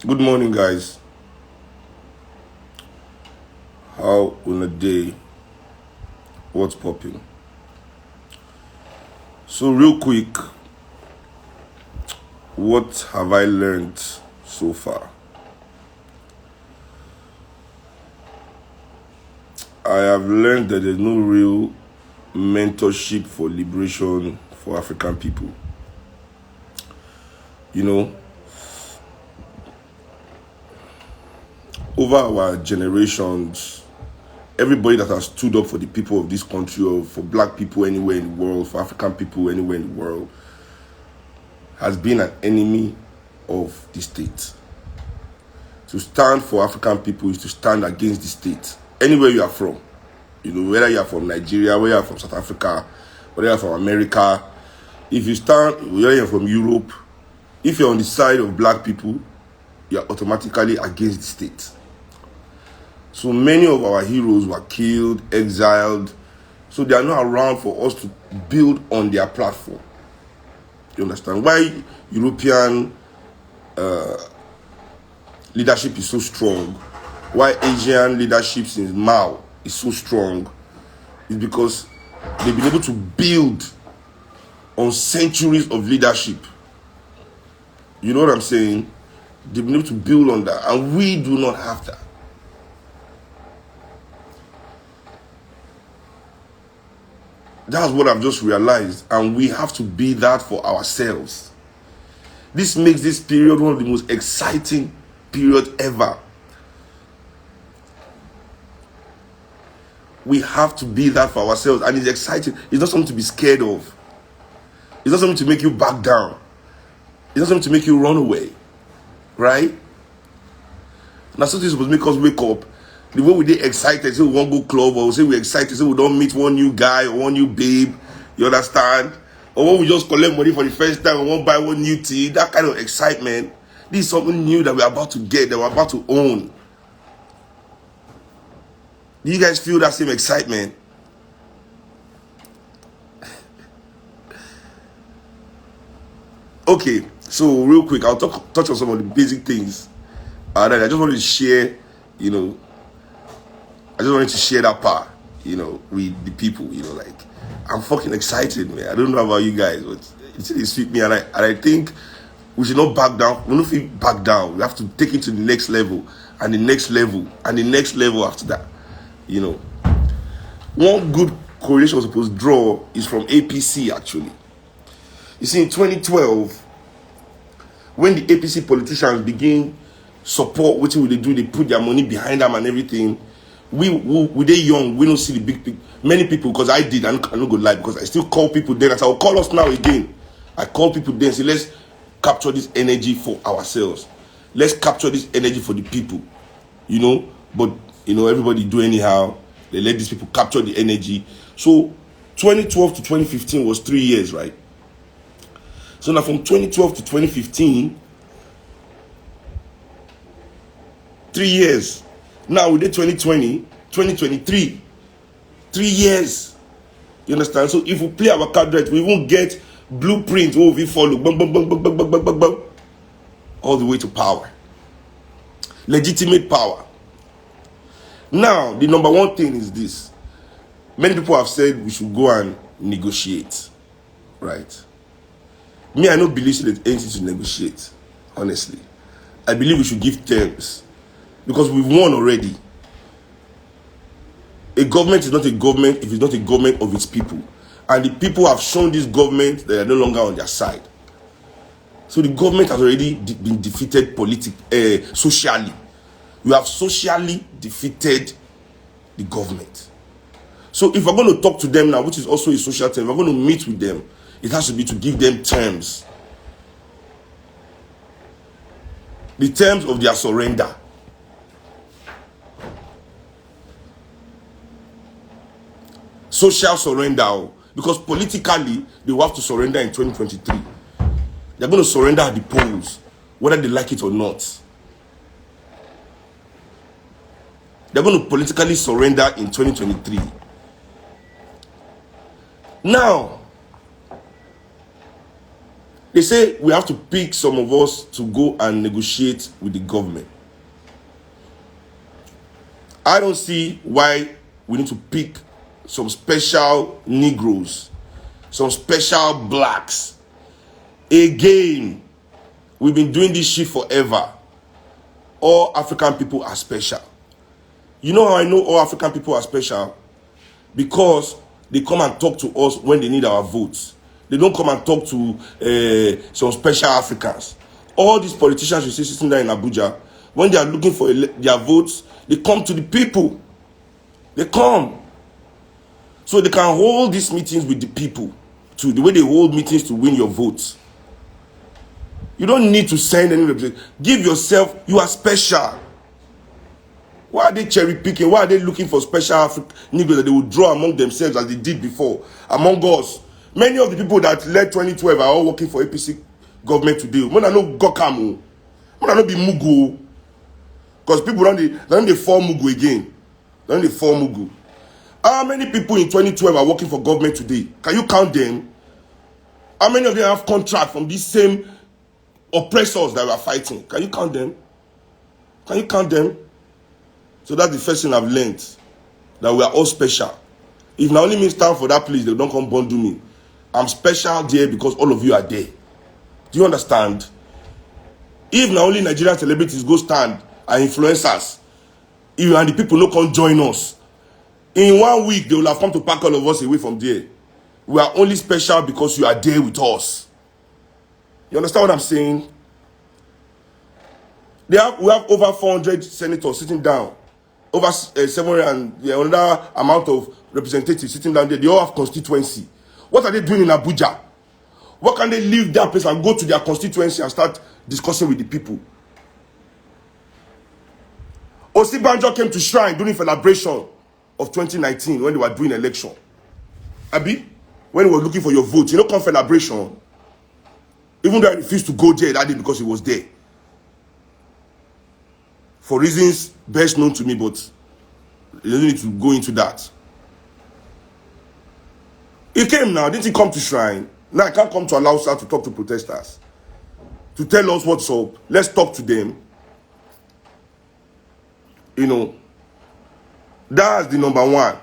Good morning, guys. How on a day? What's popping? So, real quick, what have I learned so far? I have learned that there's no real mentorship for liberation for African people. You know, over our generations, everybody that has stood up for the people of this country, or for black people anywhere in the world, for African people anywhere in the world, has been an enemy of the state. To stand for African people is to stand against the state, anywhere you are from. Whether you are from Nigeria, whether you are from South Africa, whether you are from America. If you stand, whether you are from Europe, if you're on the side of black people, you are automatically against the state. So many of our heroes were killed, exiled, so they are not around for us to build on their platform. You understand? Why European leadership is so strong, why Asian leadership since Mao is so strong, is because they've been able to build on centuries of leadership. You know what I'm saying? They've been able to build on that, and we do not have that. That's what I've just realized, and we have to be that for ourselves. This makes this period one of the most exciting periods ever. We have to be that for ourselves, and it's exciting. It's not something to be scared of. It's not something to make you back down. It's not something to make you run away, right? Now something supposed to make us wake up. The way we get excited, say we won't go club, or say we're excited, say we don't meet one new guy or one new babe, you understand? Or when we just collect money for the first time, we won't buy one new tea, that kind of excitement. This is something new that we're about to get, that we're about to own. Do you guys feel that same excitement? Okay, so real quick, I'll touch on some of the basic things. That I just wanted to share, I just wanted to share that part, with the people, like, I'm fucking excited, man. I don't know about you guys, but it sweet me, and I think we should not back down. We don't feel back down. We have to take it to the next level, and the next level, and the next level after that, One good correlation was supposed to draw is from APC, actually. You see, in 2012, when the APC politicians begin support, what will they do? They put their money behind them and everything. We they young, we don't see the big many people, because I did, I'm not gonna lie, because I still call people then. I said, I'll call us now again. I call people then, say, let's capture this energy for ourselves. Let's capture this energy for the people. But everybody do anyhow. They let these people capture the energy. So 2012 to 2015 was 3 years, right? So now from 2012 to 2015, 3 years. Now we did 2020, 2023, 3 years. You understand? So if we play our card right, we won't get blueprint where we follow, all the way to power. Legitimate power. Now, the number one thing is this. Many people have said we should go and negotiate, right? Me, I don't believe there's anything to negotiate, honestly. I believe we should give terms, because we've won already. A government is not a government if it's not a government of its people. And the people have shown this government that they are no longer on their side. So the government has already been defeated socially. You have socially defeated the government. So if we're going to talk to them now, which is also a social term, we're going to meet with them, it has to be to give them terms. The terms of their surrender. Social surrender. Because politically, they will have to surrender in 2023. They're going to surrender at the polls, whether they like it or not. They're going to politically surrender in 2023. Now, They say we have to pick some of us to go and negotiate with the government. I don't see why we need to pick some special Negroes, some special blacks. Again, we've been doing this shit forever. All African people are special. You know how I know all African people are special? Because they come and talk to us when they need our votes. They don't come and talk to some special Africans. All these politicians you see sitting there in Abuja, when they are looking for their votes, they come to the people. They come. So they can hold these meetings with the people, to the way they hold meetings to win your votes. You don't need to send any representative. Give yourself, you are special. Why are they cherry picking? Why are they looking for special African Negroes that they will draw among themselves as they did before, among us? Many of the people that led 2012 are all working for APC government today. When I know Gokamu, when I know be Mugu, because people don't fall Mugu again. They fall Mugu. How many people in 2012 are working for government today? Can you count them? How many of them have contract from these same oppressors that we are fighting? Can you count them? Can you count them? So that's the first thing I've learned, that we are all special. If now only me stand for that place, they don't come bundle me. I'm special there because all of you are there. Do you understand? If now only Nigerian celebrities go stand and influencers, if and the people no come join us, in 1 week they will have come to pack all of us away from there. We are only special because you are there with us. You understand what I'm saying? We have over 400 senators sitting down, over 700 and another amount of representatives sitting down there. They all have constituency. What are they doing in Abuja? What can they leave that place and go to their constituency and start discussing with the people? Osibanjo came to Shrine during celebration of 2019 when they were doing election. Abi, when we were looking for your vote, you know, come celebration. Even though I refused to go there that day because he was there. For reasons best known to me, but you don't need to go into that. He came now, didn't he come to Shrine? Now I can't come to Alausa to talk to protesters. To tell us what's up. Let's talk to them. You know, that's the number one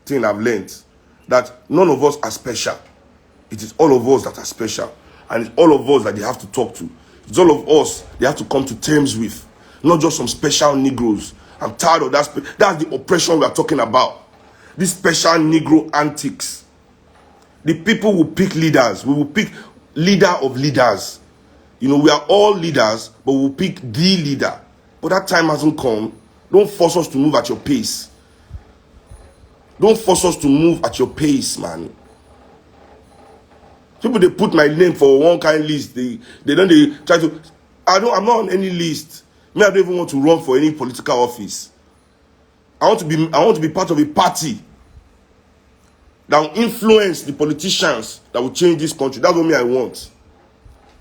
thing I've learned. That none of us are special. It is all of us that are special. And it's all of us that they have to talk to. It's all of us they have to come to terms with. Not just some special Negroes. I'm tired of that. That's the oppression we are talking about. These special Negro antics. The people will pick leaders. We will pick leader of leaders. You know, we are all leaders, but we'll pick the leader. But that time hasn't come. Don't force us to move at your pace. Don't force us to move at your pace, man. People, they put my name for one kind list. They try to. I'm not on any list. Me, I don't even want to run for any political office. I want to be part of a party that will influence the politicians that will change this country. That's what me I want.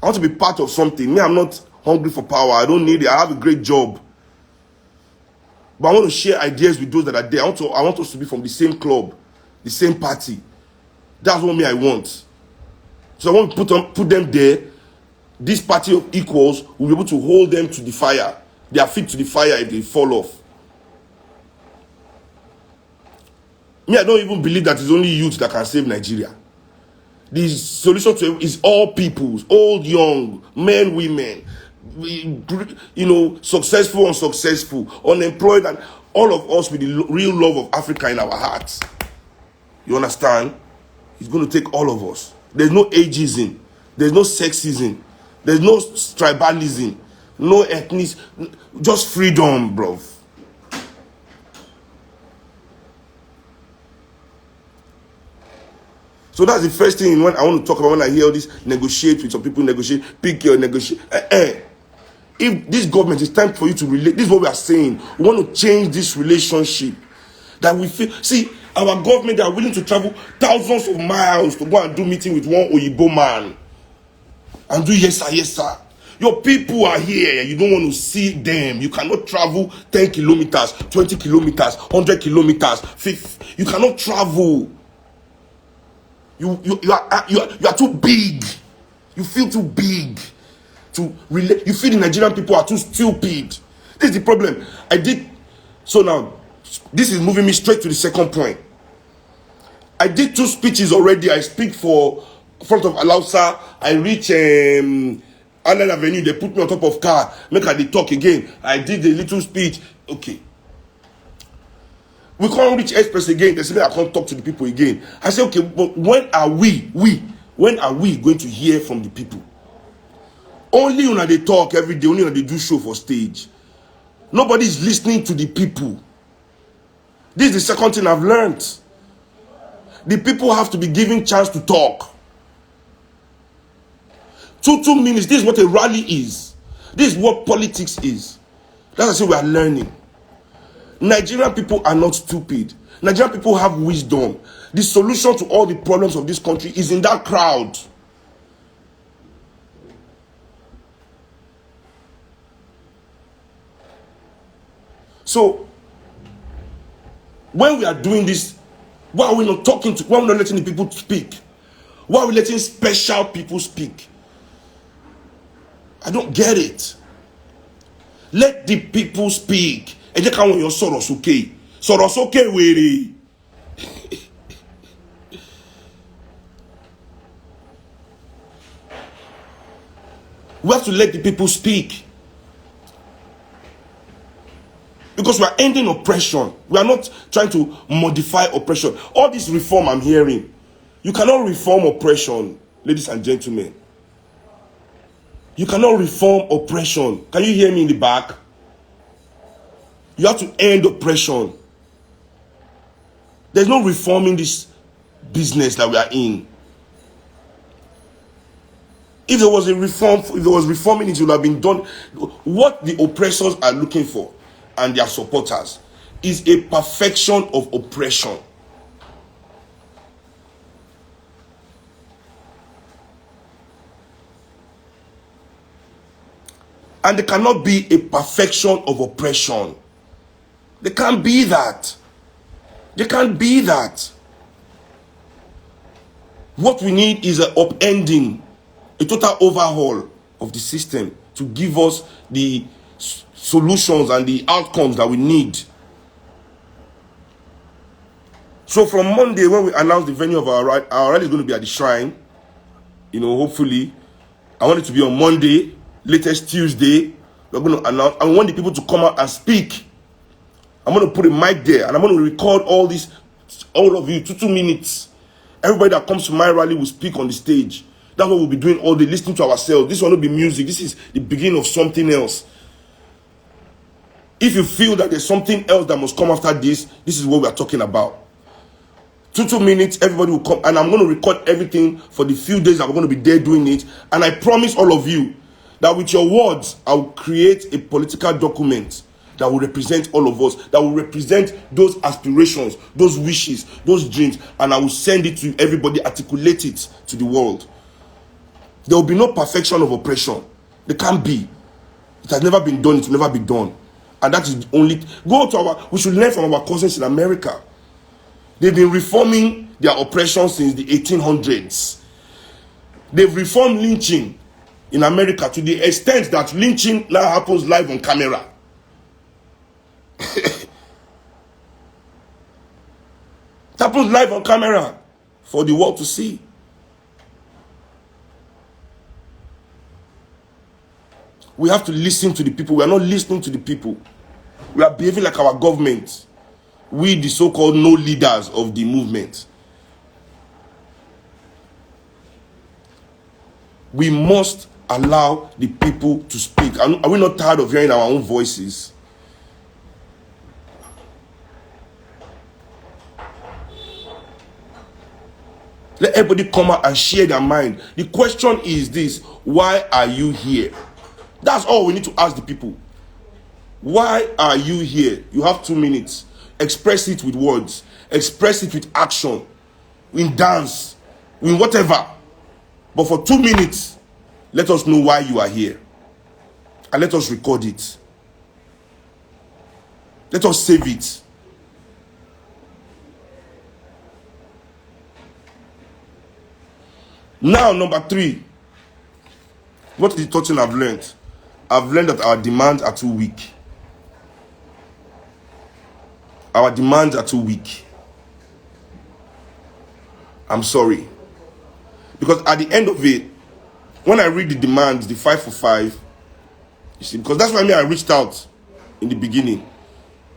I want to be part of something. Me, I'm not hungry for power. I don't need it. I have a great job. But I want to share ideas with those that are there. I want us to be from the same club, the same party. That's what me I want. So I want to put them there. This party of equals will be able to hold them to the fire. Their feet to the fire if they fall off. Me, I don't even believe that it's only youth that can save Nigeria. The solution to it is all peoples, old, young, men, women, you know, successful, unsuccessful, unemployed, and all of us with the real love of Africa in our hearts. You understand? It's going to take all of us. There's no ageism. There's no sexism. There's no tribalism. No ethnic. Just freedom, bro. So that's the first thing when I want to talk about when I hear all this negotiate with some people, negotiate, pick your negotiate. If this government is time for you to relate, this is what we are saying. We want to change this relationship. That we feel, see, our government, they are willing to travel thousands of miles to go and do meeting with one Oyibo man. And do yes sir, yes sir. Your people are here. You don't want to see them. You cannot travel 10 kilometers, 20 kilometers, 100 kilometers. 50. You cannot travel. You are too big. You feel too big to relate. You feel the Nigerian people are too stupid. This is the problem. So now, this is moving me straight to the second point. I did 2 speeches already. I speak for front of Alausa. I reach Allen Avenue. They put me on top of car. Make I talk again. I did a little speech. Okay. We can't reach Express again. They say I can't talk to the people again. I say, okay, but when are we going to hear from the people? Only when they talk every day, only when they do show for stage. Nobody is listening to the people. This is the second thing I've learned. The people have to be given chance to talk. 2 minutes. This is what a rally is. This is what politics is. That's why I say we are learning. Nigerian people are not stupid. Nigerian people have wisdom. The solution to all the problems of this country is in that crowd. So, when we are doing this, why are we not talking to, why are we not letting the people speak? Why are we letting special people speak? I don't get it. Let the people speak. Ẹ jẹ́ káwọn èèyàn sọ̀rọ̀ sókè. Sọ̀rọ̀ sókè wèrè. We have to let the people speak. Because we are ending oppression. We are not trying to modify oppression. All this reform I'm hearing, you cannot reform oppression, ladies and gentlemen. You cannot reform oppression. Can you hear me in the back? You have to end oppression. There's no reforming this business that we are in. If there was a reform, if there was reforming, it would have been done. What the oppressors are looking for and their supporters is a perfection of oppression. And there cannot be a perfection of oppression. There can't be that. There can't be that. What we need is an upending, a total overhaul of the system to give us the solutions and the outcomes that we need. So from Monday, when we announce the venue of our rally is going to be at the Shrine, hopefully, I want it to be on Monday, latest Tuesday. We're going to announce. I want the people to come out and speak. I'm going to put a mic there and I'm going to record all of you, 2 minutes. Everybody that comes to my rally will speak on the stage. That's what we'll be doing all day, listening to ourselves. This will not be music. This is the beginning of something else. If you feel that there's something else that must come after this, this is what we are talking about. 2 minutes, everybody will come, and I'm going to record everything for the few days that we're going to be there doing it. And I promise all of you that with your words, I will create a political document that will represent all of us, that will represent those aspirations, those wishes, those dreams, and I will send it to everybody, articulate it to the world. There will be no perfection of oppression. There can't be. It has never been done. It will never be done. And that is the only... we should learn from our cousins in America. They've been reforming their oppression since the 1800s. They've reformed lynching in America to the extent that lynching now happens live on camera. It happens live on camera for the world to see. We have to listen to the people. We are not listening to the people. We are behaving like our government. We, the so-called no leaders of the movement. We must allow the people to speak. Are we not tired of hearing our own voices? Let everybody come out and share their mind. The question is this: why are you here? That's all we need to ask the people. Why are you here? You have 2 minutes. Express it with words. Express it with action. In dance. In whatever. But for 2 minutes, let us know why you are here. And let us record it. Let us save it. Now, number 3. What is the third thing I've learned? I've learned that our demands are too weak. Our demands are too weak. I'm sorry. Because at the end of it, when I read the demands, the 5 for 5, you see, because that's why I reached out in the beginning.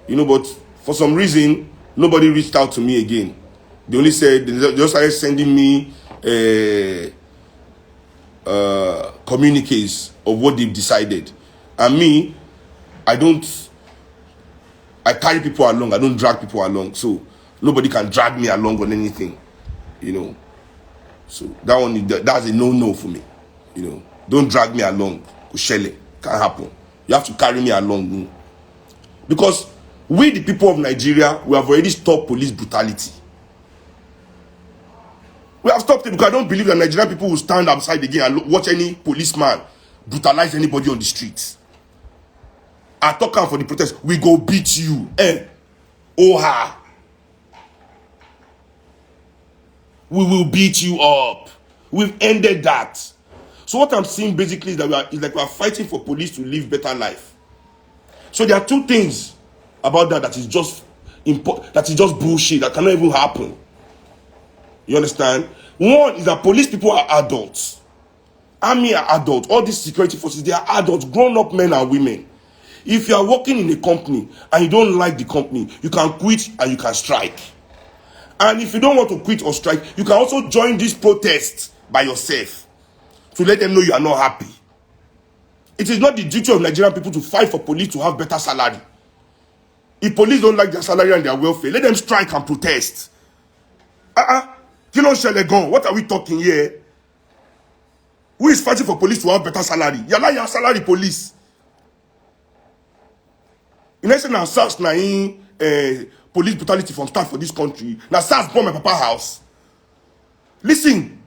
You know, but for some reason, nobody reached out to me again. They only said, they just started sending me communiques of what they've decided. And me, I carry people along. I don't drag people along. So nobody can drag me along on anything, you know. So that's a no-no for me, you know. Don't drag me along. Kushele, can't happen. You have to carry me along. Because we, the people of Nigeria, we have already stopped police brutality. We have stopped it because I don't believe that Nigerian people will stand outside again and watch any policeman brutalize anybody on the streets. I talk for the protest. We go beat you. Oha. We will beat you up. We've ended that. So what I'm saying basically is that we are fighting for police to live better life. So there are two things about that is just bullshit that cannot even happen. You understand? One is that police people are adults. Army are adults. All these security forces, they are adults, grown-up men and women. If you are working in a company and you don't like the company, you can quit and you can strike. And if you don't want to quit or strike, you can also join this protest by yourself to let them know you are not happy. It is not the duty of Nigerian people to fight for police to have better salary. If police don't like their salary and their welfare, let them strike and protest. What are we talking here? Who is fighting for police to have better salary? Yala your salary police. You know, say now SARS na police brutality from start for this country. Now SARS bomb my papa house. Listen,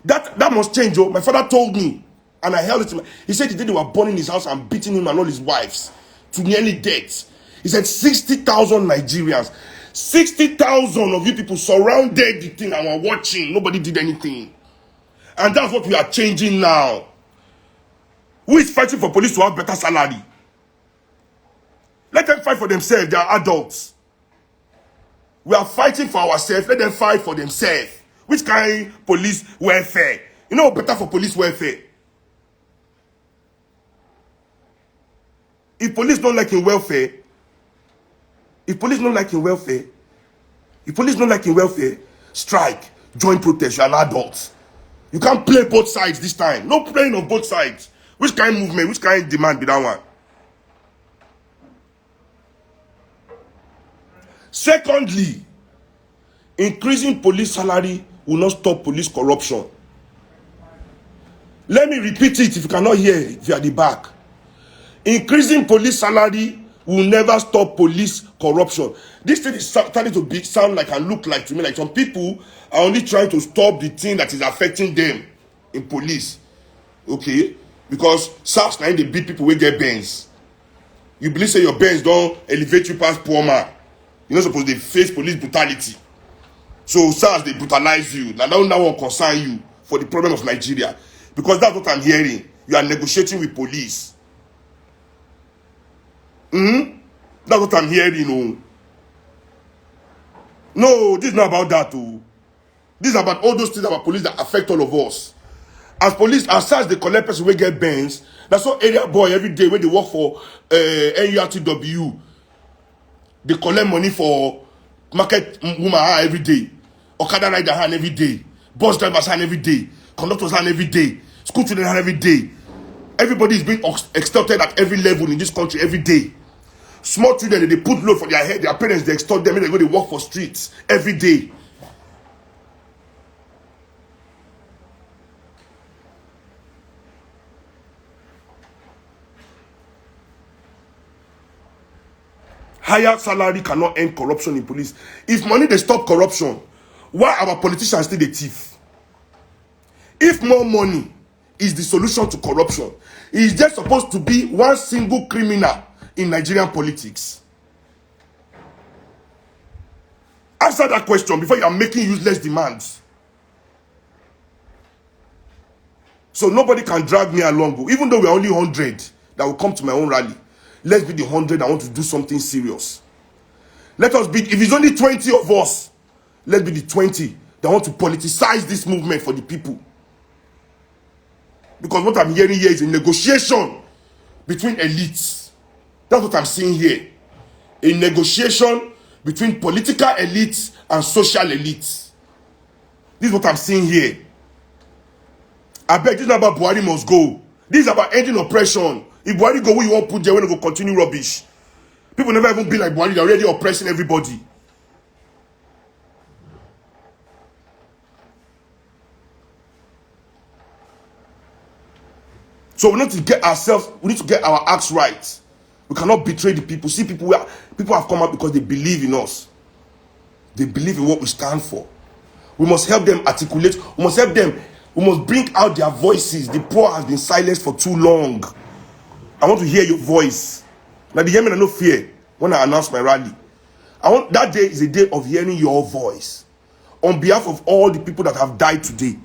that must change. Oh, my father told me, and I held it to my. He said the day they were burning his house and beating him and all his wives to nearly death. He said 60,000 Nigerians, 60,000 of you people surrounded the thing and were watching. Nobody did anything, and that's what we are changing now. Who is fighting for police to have better salary? Let them fight for themselves. They are adults. We are fighting for ourselves. Let them fight for themselves. Which kind of police welfare? You know better for police welfare? If police don't like in welfare, strike, join protest. You are an adult. You can't play both sides this time. No playing on both sides. Which kind of movement, which kind of demand be that one? Secondly, increasing police salary will not stop police corruption. Let me repeat it if you cannot hear it, if you are at the back. Increasing police salary will never stop police corruption. This thing is starting to sound like and look like to me like some people are only trying to stop the thing that is affecting them in police. Okay? Because SARS now they beat people who get bends. You believe say your bends don't elevate you past poor man. You're not supposed to face police brutality. So SARS, they brutalize you. Now that won't concern you for the problem of Nigeria. Because that's what I'm hearing. You are negotiating with police. That's what I'm hearing. Oh. No, this is not about that. Oh. This is about all those things about police that affect all of us. As SARS, they collect person who get bans. That's what area boy every day when they work for NURTW. They collect money for market woman every day, Okada rider hand every day, bus drivers hand every day, conductors hand every day, school children hand every day. Everybody is being extorted at every level in this country every day. Small children, they put load for their head, their parents, they extort them, and they go to work for streets every day. Higher salary cannot end corruption in police. If money they stop corruption, why our politicians still the thief? If more money is the solution to corruption, it is just supposed to be one single criminal in Nigerian politics. Answer that question before you are making useless demands. So nobody can drag me along. Even though we're only 100 that will come to my own rally, let's be the 100 that want to do something serious. Let us be, if it's only 20 of us, let's be the 20 that want to politicize this movement for the people. Because what I'm hearing here is a negotiation between elites. That's what I'm seeing here. A negotiation between political elites and social elites. This is what I'm seeing here. I beg, this is not about Buhari must go. This is about ending oppression. If Buhari go, who you won't put there when they go continue rubbish. People never even be like Buhari. They're already oppressing everybody. So we need to get ourselves, we need to get our acts right. We cannot betray the people. See, people have come out because they believe in us. They believe in what we stand for. We must help them articulate. We must help them. We must bring out their voices. The poor has been silenced for too long. I want to hear your voice. Now, the hear me and no fear when I announce my rally. That day is a day of hearing your voice. On behalf of all the people that have died today,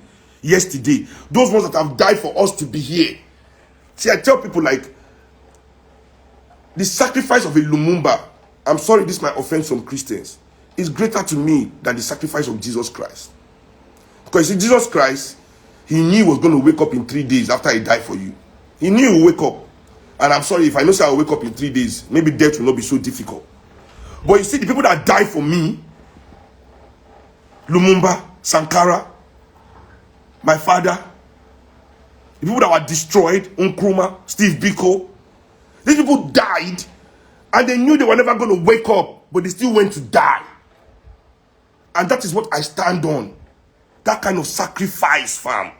yesterday, those ones that have died for us to be here. See, I tell people like, the sacrifice of a Lumumba, I'm sorry this might offend some Christians, is greater to me than the sacrifice of Jesus Christ. Because see, Jesus Christ, he knew he was going to wake up in 3 days after he died for you. He knew he would wake up. And I'm sorry, if I know say I'll wake up in 3 days, maybe death will not be so difficult. But you see, the people that died for me, Lumumba, Sankara, my father, the people that were destroyed, Nkrumah, Steve Biko, these people died and they knew they were never going to wake up, but they still went to die. And that is what I stand on. That kind of sacrifice, fam.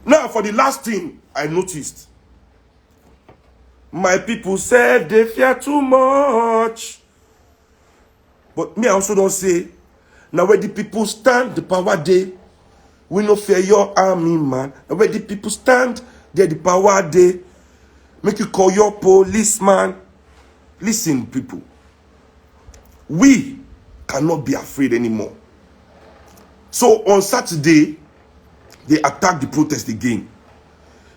Now, for the last thing I noticed, my people said they fear too much. But me, I also don't say, now where the people stand, the power day, we no fear your army, man. Now where the people stand, there the power day. Make you call your policeman. Listen, people. We cannot be afraid anymore. So on Saturday, they attacked the protest again.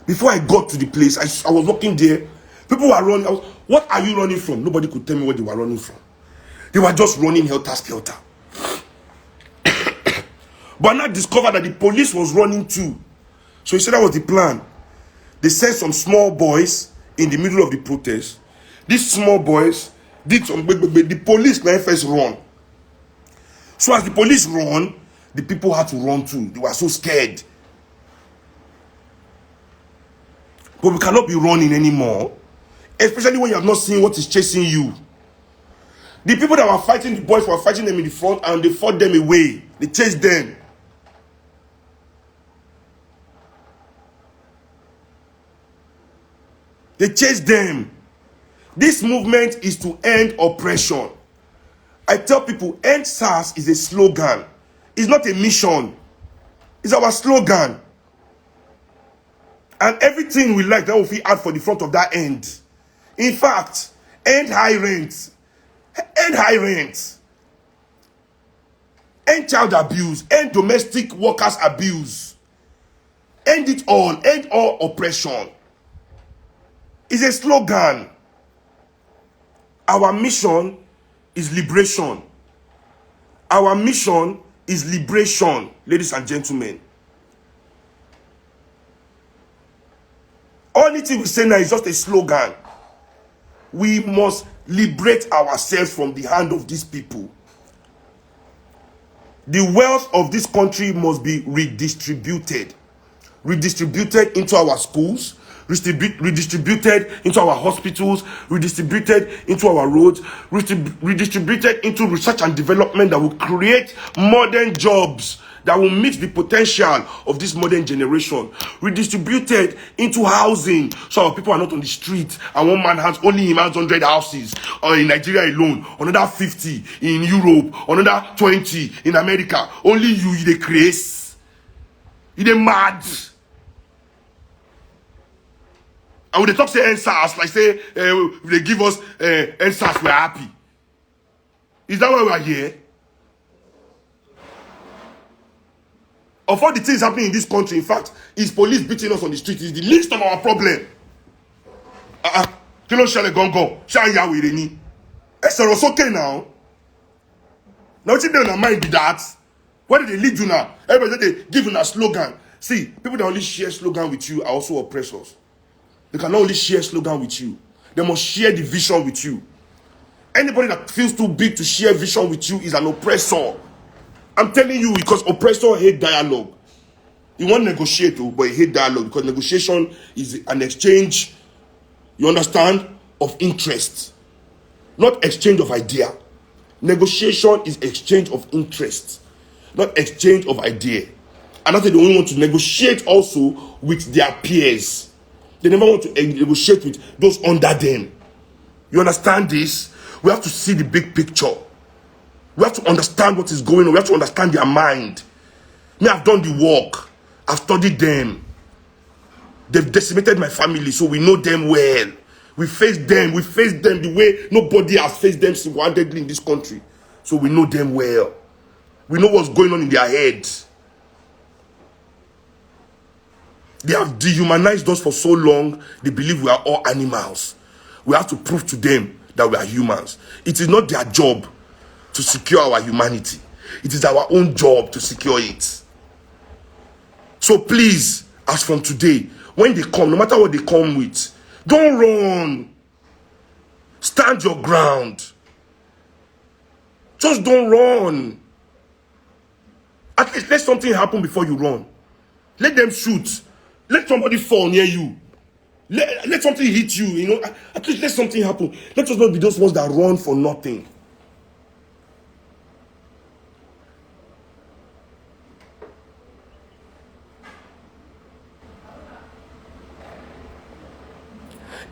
Before I got to the place, I was walking there. People were running. What are you running from? Nobody could tell me what they were running from. They were just running helter-skelter. But now discovered that the police was running too. So he said that was the plan. They sent some small boys in the middle of the protest. These small boys did some... The police now first run. So as the police run, the people had to run too. They were so scared. But we cannot be running anymore. Especially when you have not seen what is chasing you. The people that were fighting the boys were fighting them in the front and they fought them away. They chased them. They chased them. This movement is to end oppression. I tell people, end SARS is a slogan. It's not a mission. It's our slogan. And everything we like, that will be add for the front of that end. In fact, end high rent. End high rent. End child abuse. End domestic workers abuse. End it all. End all oppression. It's a slogan. Our mission is liberation. Our mission is liberation, ladies and gentlemen. Only thing we say now is just a slogan. We must liberate ourselves from the hand of these people. The wealth of this country must be redistributed. Redistributed into our schools, redistributed into our hospitals, redistributed into our roads, redistributed into research and development that will create modern jobs that will meet the potential of this modern generation. Redistributed into housing so our people are not on the street and one man has only him has 100 houses or in Nigeria alone, another 50 in Europe, another 20 in America. Only you they craze. You they mad. And when they talk say NSAS, like say they give us NSAS, we're happy. Is that why we are here? Of all the things happening in this country, in fact, is police beating us on the street is the least of our problem. Kí ló ṣẹlẹ̀ gangan? Ṣá ń ya wèrè ni? Ẹ sọ̀rọ̀ sókè now. Now what you do in mind be that? Where did they lead you now? Everybody they give you a slogan. See, people that only share slogan with you are also oppressors. They cannot only share slogan with you. They must share the vision with you. Anybody that feels too big to share vision with you is an oppressor. I'm telling you, because oppressor hate dialogue. You want to negotiate, but you hate dialogue because negotiation is an exchange, you understand, of interest, not exchange of idea. Negotiation is exchange of interest, not exchange of idea. And that's why they only want to negotiate also with their peers. They never want to negotiate with those under them. You understand this? We have to see the big picture. We have to understand what is going on. We have to understand their mind. Me, I've done the work. I've studied them. They've decimated my family, so we know them well. We face them. We face them the way nobody has faced them single-handedly in this country. So we know them well. We know what's going on in their heads. They have dehumanized us for so long, they believe we are all animals. We have to prove to them that we are humans. It is not their job to secure our humanity. It is our own job to secure it. So please, as from today, when they come, no matter what they come with, don't run. Stand your ground. Just don't run. At least let something happen before you run. Let them shoot. Let somebody fall near you. Let something hit you, you know. At least let something happen. Let us not be those ones that run for nothing.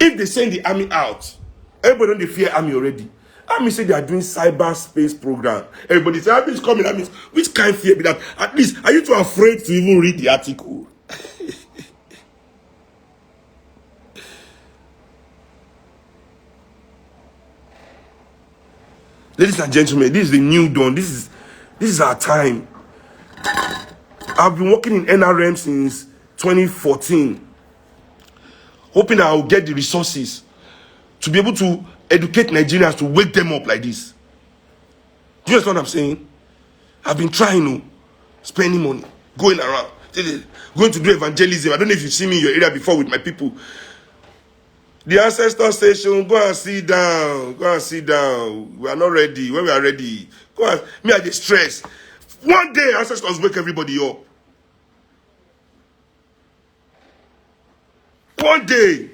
If they send the army out, everybody don't fear army already. Army say they are doing cyberspace program. Everybody say army is coming. Army is, which kind of fear be that? At least, are you too afraid to even read the article? Ladies and gentlemen, this is the new dawn. This is our time. I've been working in NRM since 2014. Hoping that I will get the resources to be able to educate Nigerians, to wake them up like this. Do you understand what I'm saying? I've been trying to spending money, going around, going to do evangelism. I don't know if you've seen me in your area before with my people. The ancestor station, go and sit down. Go and sit down. We are not ready. When we are ready, go and, me, I get stressed. One day, ancestors wake everybody up. One day,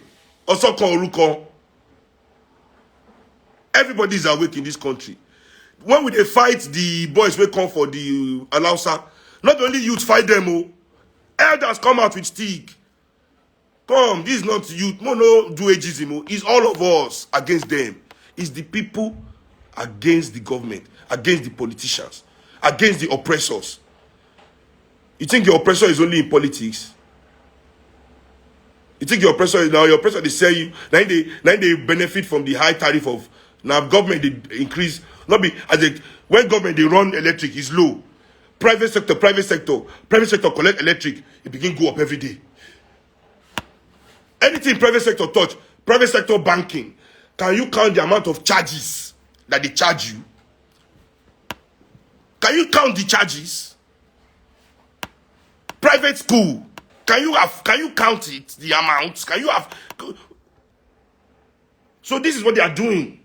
everybody is awake in this country. When we they fight the boys we come for the Alausa, not only youth fight them, oh, elders come out with stick. Come, this is not youth. No, do ageism. Oh. It's all of us against them. It's the people against the government, against the politicians, against the oppressors. You think your oppressor is only in politics? You think your oppressor is now your oppressor they sell you, now they benefit from the high tariff of now government they increase, not be as a when government they run electric is low. Private sector collect electric, it begin go up every day. Anything private sector touch, private sector banking, can you count the amount of charges that they charge you? Can you count the charges? Private school, can you count it, the amounts? Can you have? So this is what they are doing.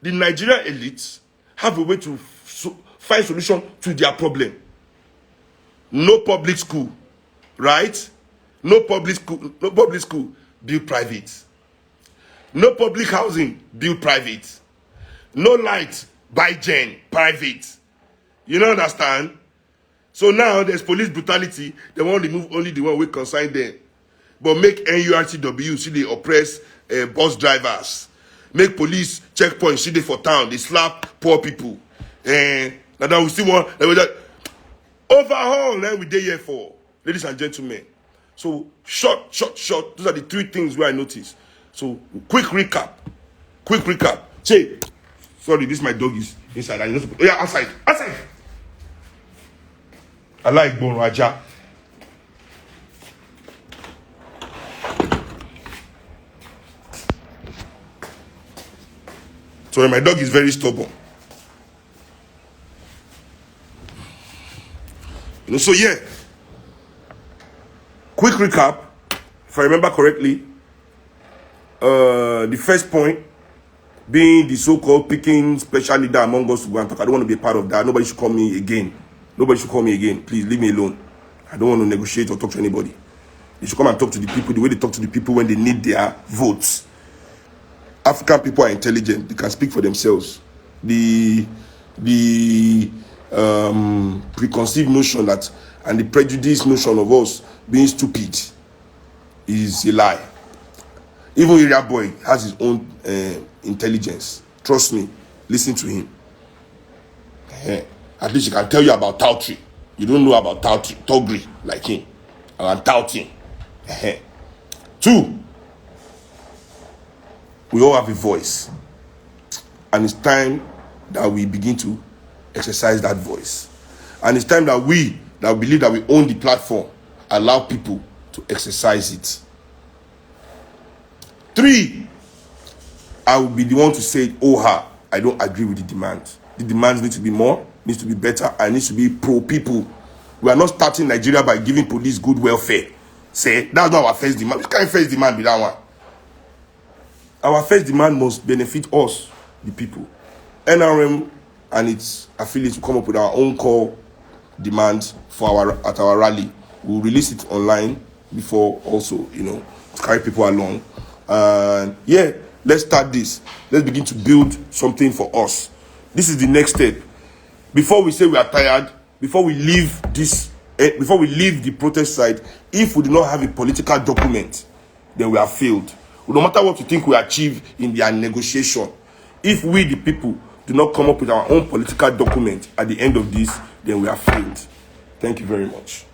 The Nigerian elites have a way to find solution to their problem. No public school, right? No public school, build private. No public housing, build private. No light, buy gen, private. You don't understand? So now there's police brutality. They want to remove only the one we consign them. But make NURTW see they oppress bus drivers. Make police checkpoints see they for town. They slap poor people. And now we see one that overhaul we dey here for, ladies and gentlemen. So short. Those are the three things where I noticed. So quick recap. Say, Sorry, this my dog is inside. Oh yeah, outside. Outside. I like Bon Raja. Sorry, my dog is very stubborn. So yeah. Quick recap. If I remember correctly, the first point being the so-called picking special leader among us to go and talk. I don't want to be a part of that. Nobody should call me again. Nobody should call me again. Please leave me alone. I don't want to negotiate or talk to anybody. They should come and talk to the people the way they talk to the people when they need their votes. African people are intelligent. They can speak for themselves. The preconceived notion that and the prejudiced notion of us being stupid is a lie. Even Area Boy has his own intelligence. Trust me. Listen to him. At least he can tell you about Tautri. You don't know about Togri like him. And Tauti. 2. We all have a voice. And it's time that we begin to exercise that voice. And it's time that we believe that we own the platform, allow people to exercise it. 3, I will be the one to say, I don't agree with the demands. The demands need to be more, needs to be better, and needs to be pro-people. We are not starting Nigeria by giving police good welfare. Say, that's not our first demand. Which kind of first demand be that one? Our first demand must benefit us, the people. NRM and its affiliates will come up with our own core demands for at our rally. We'll release it online before also, to carry people along. And yeah, let's start this. Let's begin to build something for us. This is the next step. Before we say we are tired, before we leave the protest side, if we do not have a political document, then we have failed. No matter what you think we achieve in their negotiation, if we, the people, do not come up with our own political document at the end of this, then we have failed. Thank you very much.